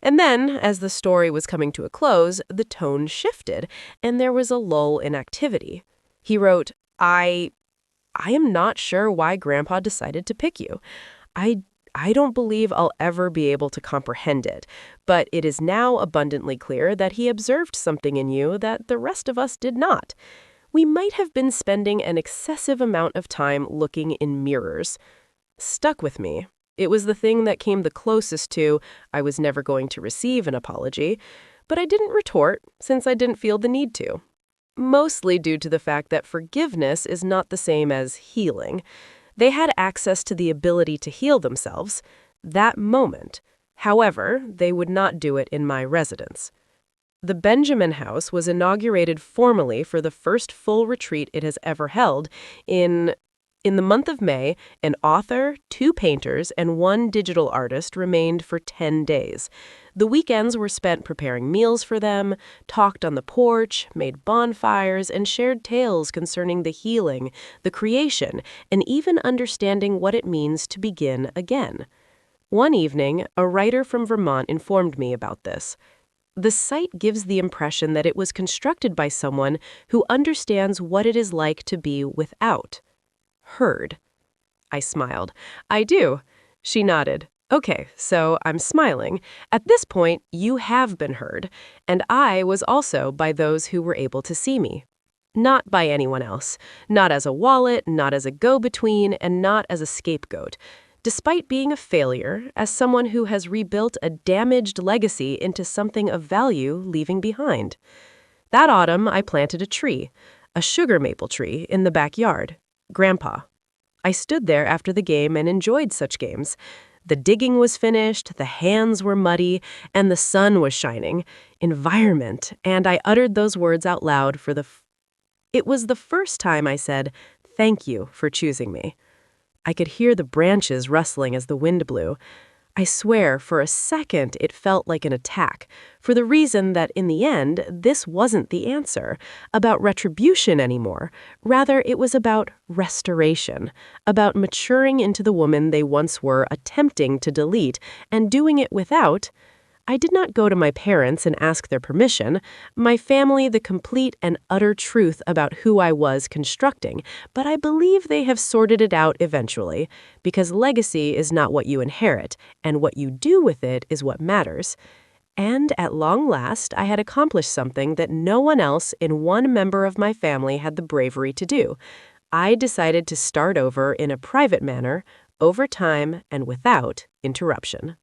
A: And then, as the story was coming to a close, the tone shifted, and there was a lull in activity. He wrote, I am not sure why Grandpa decided to pick you. I don't believe I'll ever be able to comprehend it, but it is now abundantly clear that he observed something in you that the rest of us did not. We might have been spending an excessive amount of time looking in mirrors. Stuck with me. It was the thing that came the closest to, I was never going to receive an apology, but I didn't retort since I didn't feel the need to. Mostly due to the fact that forgiveness is not the same as healing. They had access to the ability to heal themselves, that moment. However, they would not do it in my residence. The Benjamin House was inaugurated formally for the first full retreat it has ever held in the month of May. An author, 2 painters, and 1 digital artist remained for 10 days. The weekends were spent preparing meals for them, talked on the porch, made bonfires, and shared tales concerning the healing, the creation, and even understanding what it means to begin again. One evening, a writer from Vermont informed me about this. The site gives the impression that it was constructed by someone who understands what it is like to be without. Heard. I smiled. I do. She nodded. Okay, so I'm smiling. At this point, you have been heard, and I was also by those who were able to see me. Not by anyone else. Not as a wallet, not as a go-between, and not as a scapegoat. Despite being a failure, as someone who has rebuilt a damaged legacy into something of value leaving behind. That autumn, I planted a tree, a sugar maple tree, in the backyard. Grandpa. I stood there after the game and enjoyed such games. The digging was finished, the hands were muddy, and the sun was shining. Environment, and I uttered those words out loud for It was the first time I said, "Thank you for choosing me." I could hear the branches rustling as the wind blew. I swear, for a second, it felt like an attack, for the reason that in the end, this wasn't the answer about retribution anymore. Rather, it was about restoration, about maturing into the woman they once were attempting to delete and doing it without. I did not go to my parents and ask their permission, my family the complete and utter truth about who I was constructing, but I believe they have sorted it out eventually, because legacy is not what you inherit, and what you do with it is what matters. And at long last, I had accomplished something that no one else in one member of my family had the bravery to do. I decided to start over in a private manner, over time and without interruption.